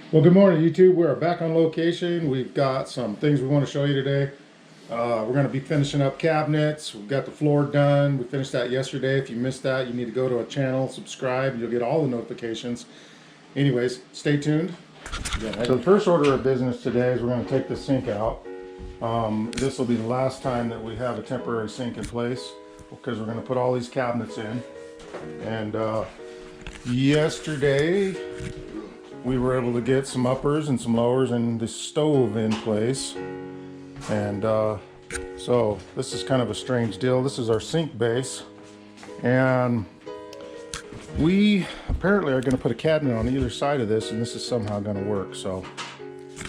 Well, good morning, YouTube. We're back on location. We've got some things we want to show you today. We're going to be finishing up cabinets. We've got the floor done. We finished that yesterday. If you missed that, you need to go to our channel, subscribe, and you'll get all the notifications. Anyways, stay tuned. So the first order of business today is we're going to take the sink out. This will be the last time that we have a temporary sink in place because we're going to put all these cabinets in. And yesterday, we were able to get some uppers and some lowers and the stove in place. And so this is kind of a strange deal. This is our sink base. And we apparently are going to put a cabinet on either side of this, and this is somehow going to work. So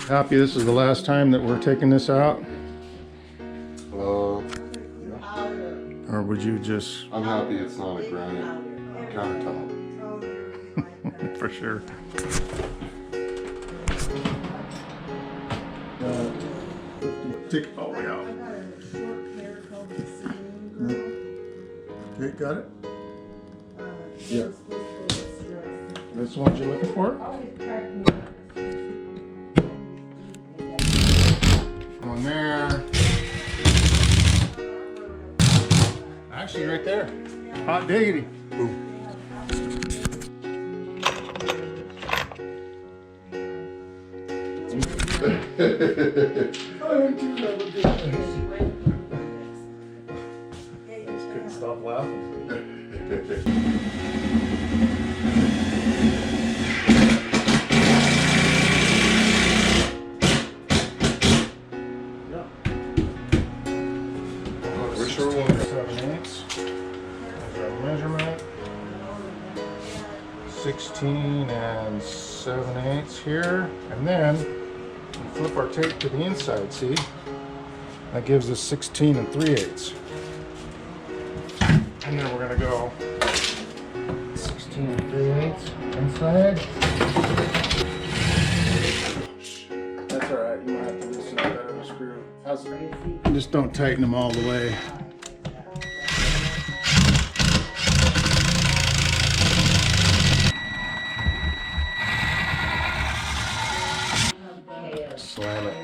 happy this is the last time that we're taking this out. Yeah. Or would you just... I'm happy it's not a granite countertop. For sure. Take it all the way out. Okay, got it? Yeah. This one you're looking for? One there. Actually, right there. Hot diggity. Boom. Couldn't stop laughing. Which are one? 7/8. There's our measurement. 16 and 7/8 here, and then we flip our tape to the inside. See, that gives us 16 and 3/8. And then we're gonna go 16 and 3/8 inside. That's all right. You might have to loosen that other screw. Just don't tighten them all the way. Slam it.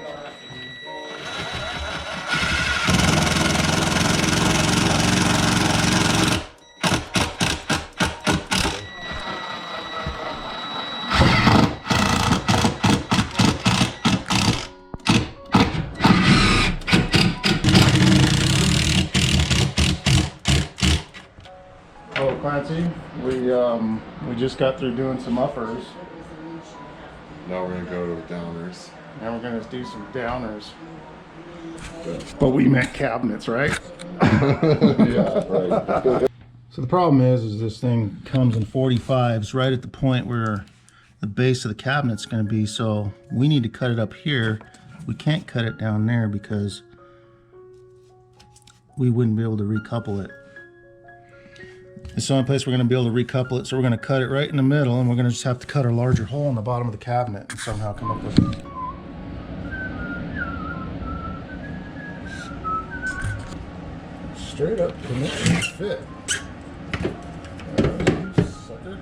Oh, Clancy, we just got through doing some uppers. Now we're gonna go to downers. Now we're gonna do some downers. But we meant cabinets, right? Yeah, right. So the problem is this thing comes in 45s right at the point where the base of the cabinet's gonna be, so we need to cut it up here. We can't cut it down there because we wouldn't be able to recouple it. It's the only place we're gonna be able to recouple it, so we're gonna cut it right in the middle, and we're gonna just have to cut a larger hole in the bottom of the cabinet and somehow come up with it. Straight up dimensions fit. Sucker.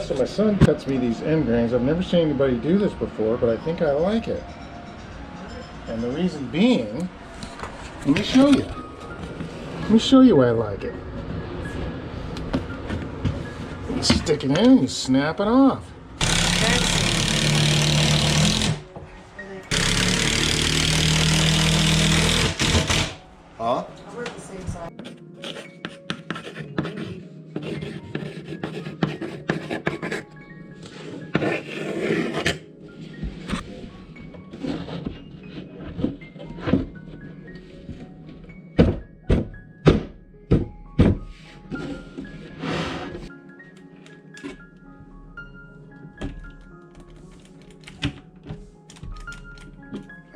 So my son cuts me these end grains. I've never seen anybody do this before, but I think I like it. And the reason being, let me show you. Let me show you why I like it. You stick it in and you snap it off. Huh? We're at the same side.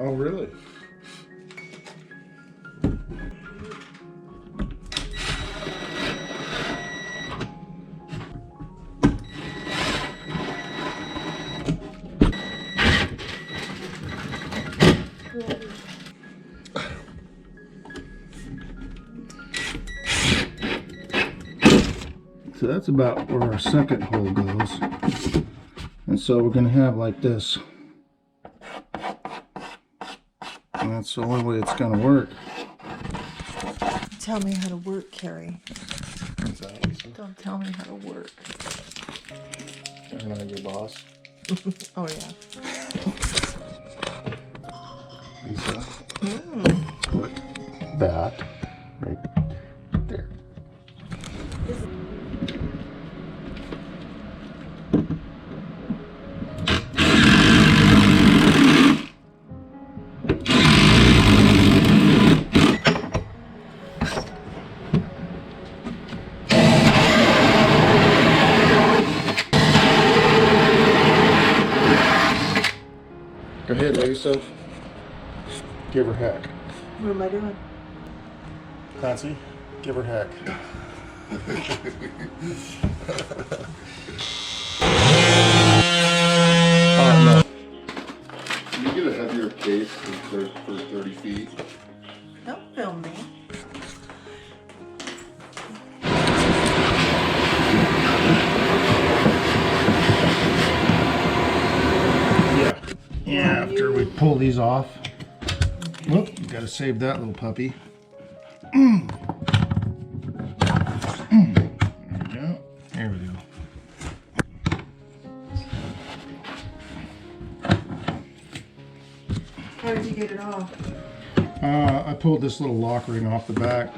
Oh, really? So that's about where our second hole goes. And so we're gonna have like this. And that's the only way it's gonna work. Tell me how to work, Carrie. What's that, Lisa? Don't tell me how to work. Am I your boss? Oh, yeah. Lisa. Put that right there. Go ahead, Lisa. Give her heck. What am I doing? Clancy, give her heck. No. Can you get a heavier case for 30 feet? Don't film me. Yeah, after we pull these off. Whoop, gotta save that little puppy. There we go. There we go. How did you get it off? I pulled this little lock ring off the back.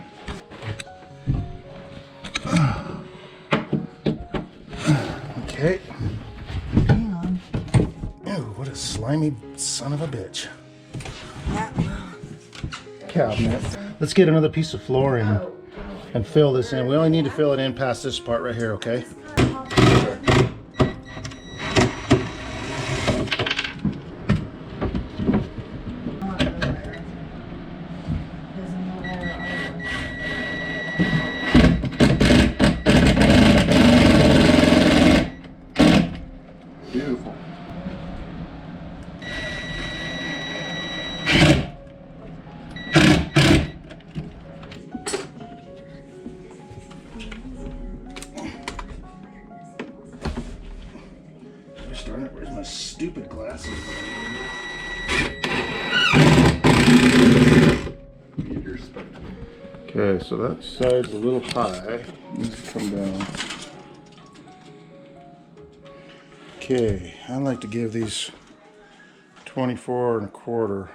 Okay. Hang on. Ew, what a slimy son of a bitch. Yeah. Cabinet. Let's get another piece of flooring and fill this in. We only need to fill it in past this part right here, okay? Beautiful. Where's my stupid glasses? Get your spectacles. Okay, so that side's a little high. Needs to come down. Okay, I like to give these 24 1/4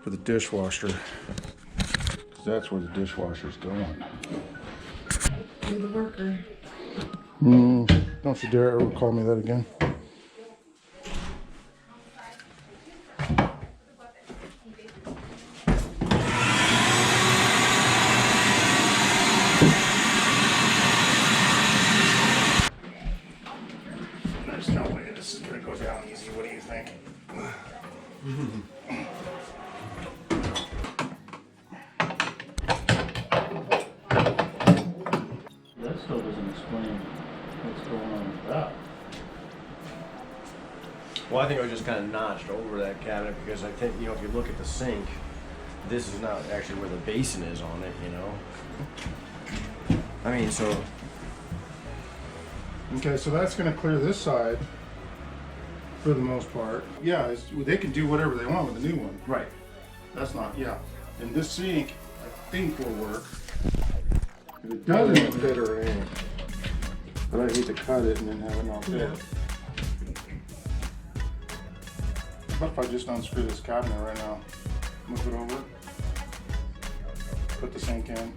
for the dishwasher, because that's where the dishwasher's going. You're the worker. Don't you dare ever call me that again. There's no way this is gonna go down easy. What do you think? That still doesn't explain what's going on with that. Well, I think I was just kind of notched over that cabinet because I think, if you look at the sink, this is not actually where the basin is on it, I mean, so. Okay, so that's gonna clear this side for the most part. Yeah, they can do whatever they want with the new one. Right. That's not, yeah. And this sink, I think will work. If it doesn't fit or ain't. But I hate to cut it and then have it not fit. What if I just unscrew this cabinet right now? Move it over. Put the sink in.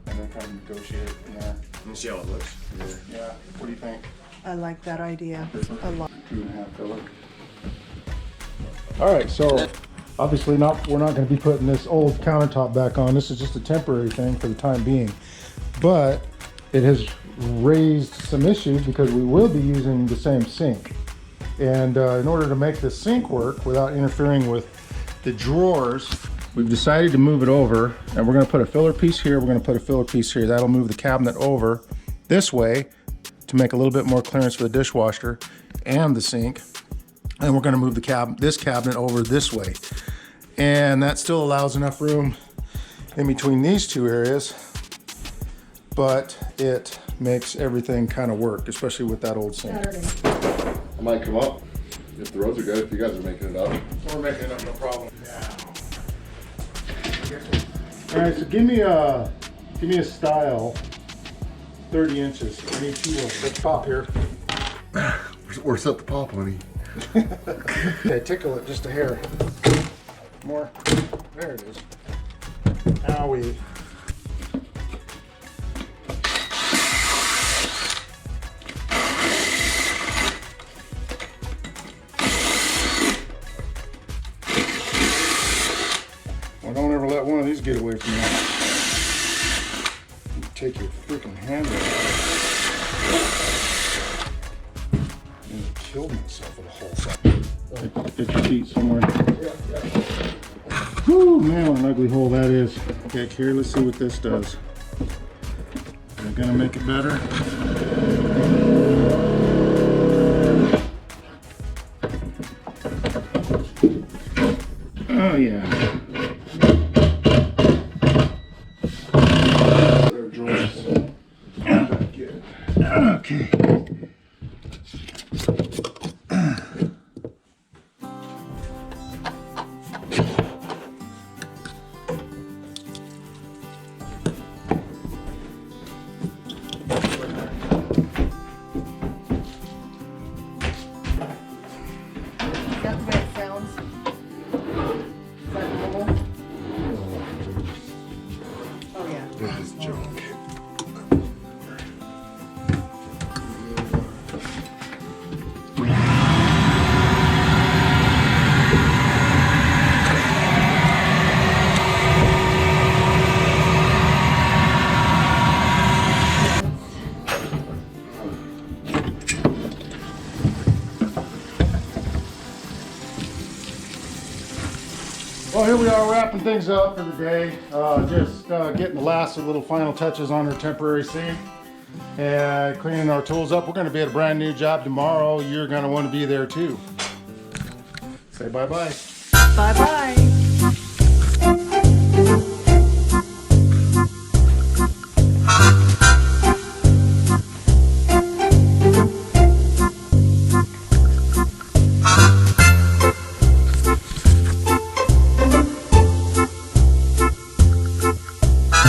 And then kind of negotiate in there. And see how it looks. Yeah, what do you think? I like that idea a lot. 2.5 filler. All right, so obviously we're not going to be putting this old countertop back on. This is just a temporary thing for the time being, but it has raised some issues because we will be using the same sink. And in order to make this sink work without interfering with the drawers, we've decided to move it over, and we're going to put a filler piece here, we're going to put a filler piece here. That'll move the cabinet over this way to make a little bit more clearance for the dishwasher and the sink. And we're going to move the this cabinet over this way. And that still allows enough room in between these two areas, but it makes everything kind of work, especially with that old sink. Saturday. I might come up if the roads are good, if you guys are making it up. We're making it up, no problem. All right, so give me a style, 30 inches. I need 2 of them. Let's pop here. Or set the pop, honey. Okay, tickle it just a hair. More. There it is. Owie. Well, don't ever let one of these get away from you. Take your freaking hand out. I killed myself with a whole second. Get your feet somewhere. Whew, man, what an ugly hole that is. Okay, here, let's see what this does. Am I gonna make it better? Oh yeah. There, Joyce. Good. Okay. That's the way it sounds. Is that normal? Oh, yeah. This is junk. Well, here we are wrapping things up for the day. Just getting the last little final touches on our temporary sink and cleaning our tools up. We're going to be at a brand new job tomorrow. You're going to want to be there too. Say bye-bye. Bye-bye.